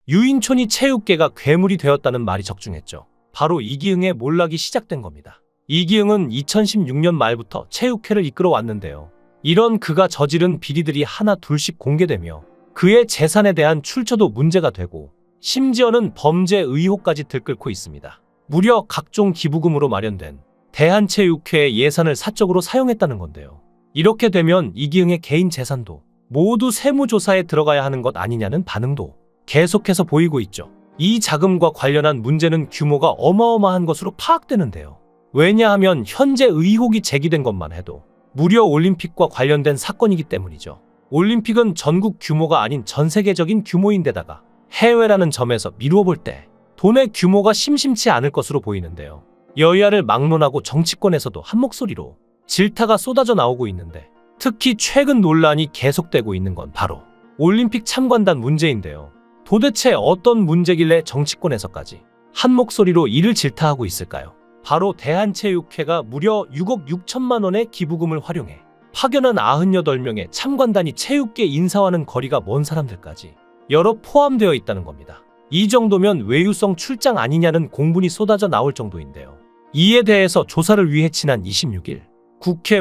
유인촌이 체육계가 괴물이 되었다는 말이 적중했죠. 바로 이기흥의 몰락이 시작된 겁니다. 이기흥은 2016년 말부터 체육회를 이끌어 왔는데요. 이런 그가 저지른 비리들이 하나 둘씩 공개되며 그의 재산에 대한 출처도 문제가 되고 심지어는 범죄 의혹까지 들끓고 있습니다. 무려 각종 기부금으로 마련된 대한체육회의 예산을 사적으로 사용했다는 건데요. 이렇게 되면 이기흥의 개인 재산도 모두 세무조사에 들어가야 하는 것 아니냐는 반응도 계속해서 보이고 있죠. 이 자금과 관련한 문제는 규모가 어마어마한 것으로 파악되는데요. 왜냐하면 현재 의혹이 제기된 것만 해도 무려 올림픽과 관련된 사건이기 때문이죠. 올림픽은 전국 규모가 아닌 전 세계적인 규모인데다가 해외라는 점에서 미루어 볼 때 돈의 규모가 심심치 않을 것으로 보이는데요. 여야를 막론하고 정치권에서도 한 목소리로 질타가 쏟아져 나오고 있는데 특히 최근 논란이 계속되고 있는 건 바로 올림픽 참관단 문제인데요. 도대체 어떤 문제길래 정치권에서까지 한 목소리로 이를 질타하고 있을까요? 바로 대한체육회가 무려 6억 6천만 원의 기부금을 활용해 파견한 98명의 참관단이 체육계 인사와는 거리가 먼 사람들까지 여러 포함되어 있다는 겁니다. 이 정도면 외유성 출장 아니냐는 공분이 쏟아져 나올 정도인데요. 이에 대해서 조사를 위해 지난 26일 국회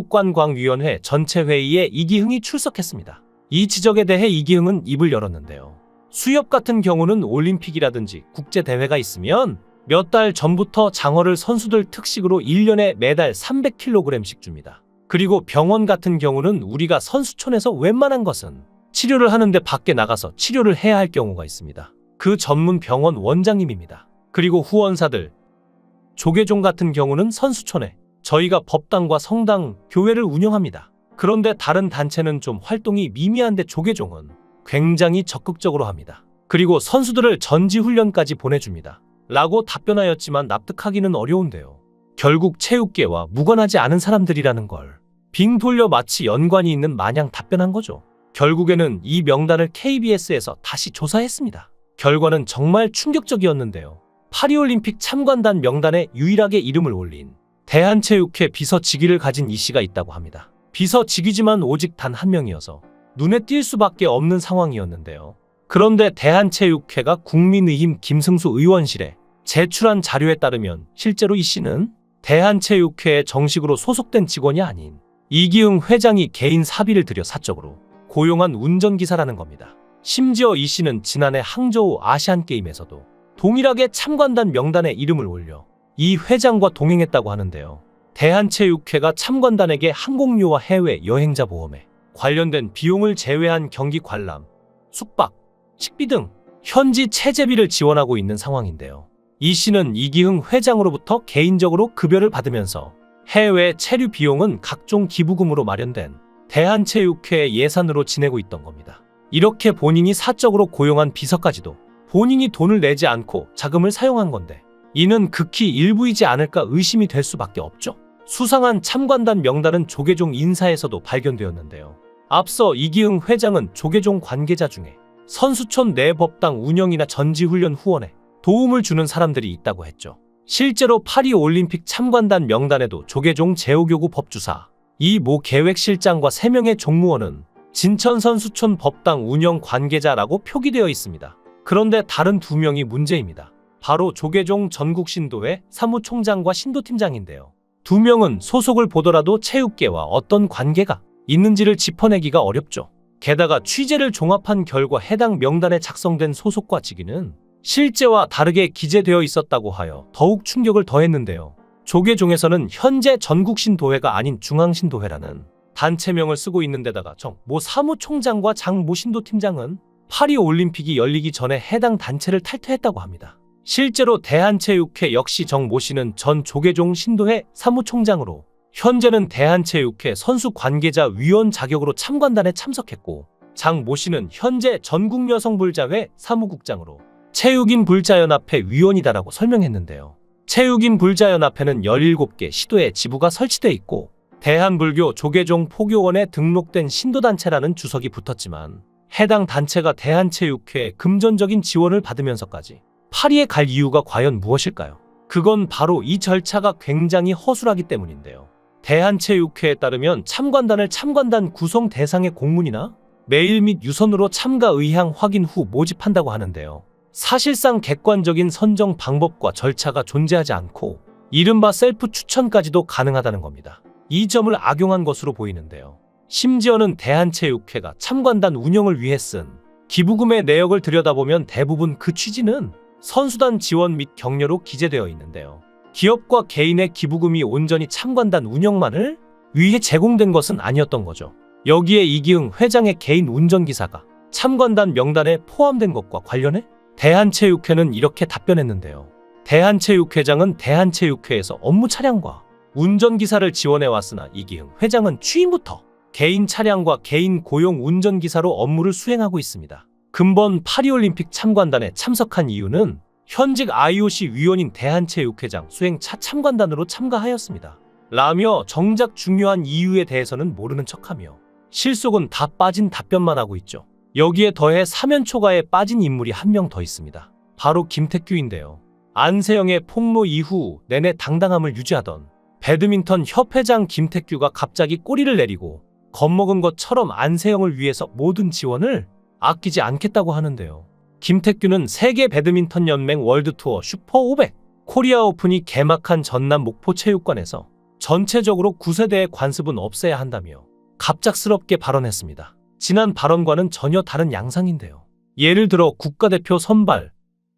문화체육관광위원회 전체 회의에 이기흥이 출석했습니다. 이 지적에 대해 이기흥은 입을 열었는데요. 수협 같은 경우는 올림픽이라든지 국제대회가 있으면 몇 달 전부터 장어를 선수들 특식으로 1년에 매달 300kg씩 줍니다. 그리고 병원 같은 경우는 우리가 선수촌에서 웬만한 것은 치료를 하는데 밖에 나가서 치료를 해야 할 경우가 있습니다. 그 전문 병원 원장님입니다. 그리고 후원사들, 조계종 같은 경우는 선수촌에 저희가 법당과 성당, 교회를 운영합니다. 그런데 다른 단체는 좀 활동이 미미한데 조계종은 굉장히 적극적으로 합니다. 그리고 선수들을 전지훈련까지 보내줍니다. 라고 답변하였지만 납득하기는 어려운데요. 결국 체육계와 무관하지 않은 사람들이라는 걸 빙 돌려 마치 연관이 있는 마냥 답변한 거죠. 결국에는 이 명단을 KBS에서 다시 조사했습니다. 결과는 정말 충격적이었는데요. 파리올림픽 참관단 명단에 유일하게 이름을 올린 대한체육회 비서직위를 가진 이 씨가 있다고 합니다. 비서직위지만 오직 단 한 명이어서 눈에 띌 수밖에 없는 상황이었는데요. 그런데 대한체육회가 국민의힘 김승수 의원실에 제출한 자료에 따르면 실제로 이 씨는 대한체육회에 정식으로 소속된 직원이 아닌 이기흥 회장이 개인 사비를 들여 사적으로 고용한 운전기사라는 겁니다. 심지어 이 씨는 지난해 항저우 아시안게임에서도 동일하게 참관단 명단에 이름을 올려 이 회장과 동행했다고 하는데요. 대한체육회가 참관단에게 항공료와 해외 여행자 보험에 관련된 비용을 제외한 경기 관람, 숙박, 식비 등 현지 체재비를 지원하고 있는 상황인데요. 이 씨는 이기흥 회장으로부터 개인적으로 급여를 받으면서 해외 체류 비용은 각종 기부금으로 마련된 대한체육회 예산으로 지내고 있던 겁니다. 이렇게 본인이 사적으로 고용한 비서까지도 본인이 돈을 내지 않고 자금을 사용한 건데 이는 극히 일부이지 않을까 의심이 될 수밖에 없죠. 수상한 참관단 명단은 조계종 인사에서도 발견되었는데요. 앞서 이기흥 회장은 조계종 관계자 중에 선수촌 내 법당 운영이나 전지훈련 후원에 도움을 주는 사람들이 있다고 했죠. 실제로 파리올림픽 참관단 명단에도 조계종 제오교구 법주사, 이 모 계획실장과 3명의 종무원은 진천선수촌 법당 운영 관계자라고 표기되어 있습니다. 그런데 다른 2명이 문제입니다. 바로 조계종 전국신도회 사무총장과 신도팀장인데요. 2명은 소속을 보더라도 체육계와 어떤 관계가 있는지를 짚어내기가 어렵죠. 게다가 취재를 종합한 결과 해당 명단에 작성된 소속과 직위는 실제와 다르게 기재되어 있었다고 하여 더욱 충격을 더했는데요. 조계종에서는 현재 전국신도회가 아닌 중앙신도회라는 단체명을 쓰고 있는 데다가 모 사무총장과 장 모 신도팀장은 파리올림픽이 열리기 전에 해당 단체를 탈퇴했다고 합니다. 실제로 대한체육회 역시 정 모 씨는 전 조계종 신도회 사무총장으로 현재는 대한체육회 선수관계자위원 자격으로 참관단에 참석했고 장 모 씨는 현재 전국여성불자회 사무국장으로 체육인불자연합회 위원이다라고 설명했는데요. 체육인불자연합회는 17개 시도에 지부가 설치돼 있고 대한불교 조계종 포교원에 등록된 신도단체라는 주석이 붙었지만 해당 단체가 대한체육회에 금전적인 지원을 받으면서까지 파리에 갈 이유가 과연 무엇일까요? 그건 바로 이 절차가 굉장히 허술하기 때문인데요. 대한체육회에 따르면 참관단을 참관단 구성 대상의 공문이나 메일 및 유선으로 참가 의향 확인 후 모집한다고 하는데요. 사실상 객관적인 선정 방법과 절차가 존재하지 않고 이른바 셀프 추천까지도 가능하다는 겁니다. 이 점을 악용한 것으로 보이는데요. 심지어는 대한체육회가 참관단 운영을 위해 쓴 기부금의 내역을 들여다보면 대부분 그 취지는 선수단 지원 및 격려로 기재되어 있는데요. 기업과 개인의 기부금이 온전히 참관단 운영만을 위해 제공된 것은 아니었던 거죠. 여기에 이기흥 회장의 개인 운전기사가 참관단 명단에 포함된 것과 관련해 대한체육회는 이렇게 답변했는데요. 대한체육회장은 대한체육회에서 업무 차량과 운전기사를 지원해왔으나 이기흥 회장은 취임부터 개인 차량과 개인 고용 운전기사로 업무를 수행하고 있습니다. 근본 파리올림픽 참관단에 참석한 이유는 현직 IOC 위원인 대한체육회장 수행차 참관단으로 참가하였습니다. 라며 정작 중요한 이유에 대해서는 모르는 척하며 실속은 다 빠진 답변만 하고 있죠. 여기에 더해 사면 초과에 빠진 인물이 한 명 더 있습니다. 바로 김태규인데요. 안세영의 폭로 이후 내내 당당함을 유지하던 배드민턴 협회장 김태규가 갑자기 꼬리를 내리고 겁먹은 것처럼 안세영을 위해서 모든 지원을 아끼지 않겠다고 하는데요. 김태규는 세계 배드민턴 연맹 월드투어 슈퍼 500 코리아 오픈이 개막한 전남 목포체육관에서 전체적으로 9세대의 관습은 없애야 한다며 갑작스럽게 발언했습니다. 지난 발언과는 전혀 다른 양상인데요. 예를 들어 국가대표 선발,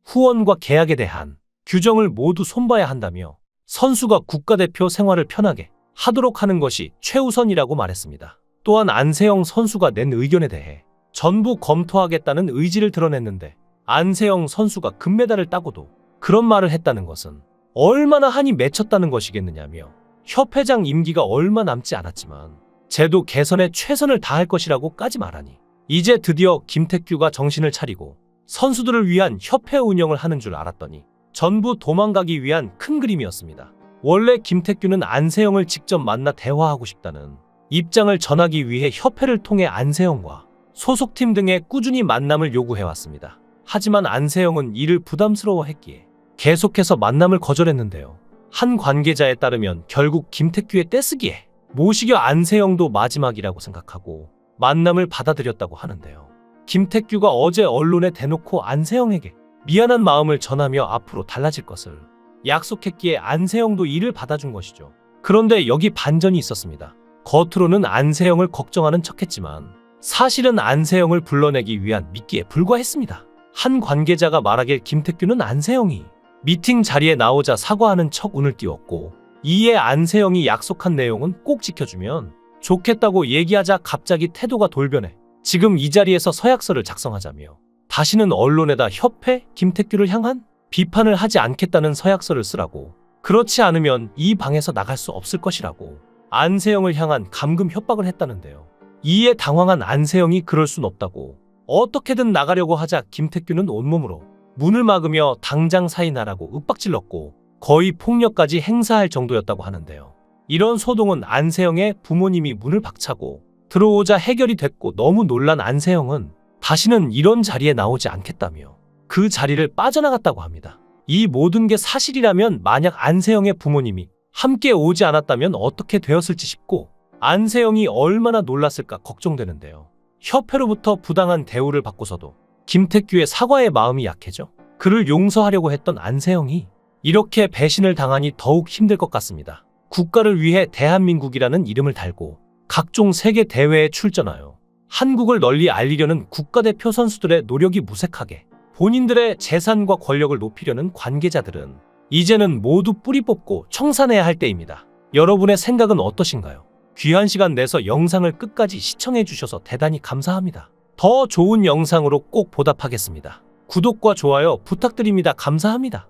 후원과 계약에 대한 규정을 모두 손봐야 한다며 선수가 국가대표 생활을 편하게 하도록 하는 것이 최우선이라고 말했습니다. 또한 안세영 선수가 낸 의견에 대해 전부 검토하겠다는 의지를 드러냈는데 안세영 선수가 금메달을 따고도 그런 말을 했다는 것은 얼마나 한이 맺혔다는 것이겠느냐며 협회장 임기가 얼마 남지 않았지만 제도 개선에 최선을 다할 것이라고까지 말하니 이제 드디어 김태규가 정신을 차리고 선수들을 위한 협회 운영을 하는 줄 알았더니 전부 도망가기 위한 큰 그림이었습니다. 원래 김태규는 안세영을 직접 만나 대화하고 싶다는 입장을 전하기 위해 협회를 통해 안세영과 소속팀 등의 꾸준히 만남을 요구해왔습니다. 하지만 안세영은 이를 부담스러워했기에 계속해서 만남을 거절했는데요. 한 관계자에 따르면 결국 김태규의 떼쓰기에 모시겨 안세영도 마지막이라고 생각하고 만남을 받아들였다고 하는데요. 김태규가 어제 언론에 대놓고 안세영에게 미안한 마음을 전하며 앞으로 달라질 것을 약속했기에 안세영도 이를 받아준 것이죠. 그런데 여기 반전이 있었습니다. 겉으로는 안세영을 걱정하는 척했지만 사실은 안세영을 불러내기 위한 미끼에 불과했습니다. 한 관계자가 말하길 김태규는 안세영이 미팅 자리에 나오자 사과하는 척 운을 띄웠고 이에 안세영이 약속한 내용은 꼭 지켜주면 좋겠다고 얘기하자 갑자기 태도가 돌변해 지금 이 자리에서 서약서를 작성하자며 다시는 언론에다 협회 김태규를 향한 비판을 하지 않겠다는 서약서를 쓰라고, 그렇지 않으면 이 방에서 나갈 수 없을 것이라고 안세영을 향한 감금 협박을 했다는데요. 이에 당황한 안세영이 그럴 순 없다고 어떻게든 나가려고 하자 김태규는 온몸으로 문을 막으며 당장 사인하라고 윽박질렀고 거의 폭력까지 행사할 정도였다고 하는데요. 이런 소동은 안세영의 부모님이 문을 박차고 들어오자 해결이 됐고 너무 놀란 안세영은 다시는 이런 자리에 나오지 않겠다며 그 자리를 빠져나갔다고 합니다. 이 모든 게 사실이라면 만약 안세영의 부모님이 함께 오지 않았다면 어떻게 되었을지 싶고 안세영이 얼마나 놀랐을까 걱정되는데요. 협회로부터 부당한 대우를 받고서도 김태규의 사과의 마음이 약해져 그를 용서하려고 했던 안세영이 이렇게 배신을 당하니 더욱 힘들 것 같습니다. 국가를 위해 대한민국이라는 이름을 달고 각종 세계 대회에 출전하여 한국을 널리 알리려는 국가대표 선수들의 노력이 무색하게 본인들의 재산과 권력을 높이려는 관계자들은 이제는 모두 뿌리 뽑고 청산해야 할 때입니다. 여러분의 생각은 어떠신가요? 귀한 시간 내서 영상을 끝까지 시청해 주셔서 대단히 감사합니다. 더 좋은 영상으로 꼭 보답하겠습니다. 구독과 좋아요 부탁드립니다. 감사합니다.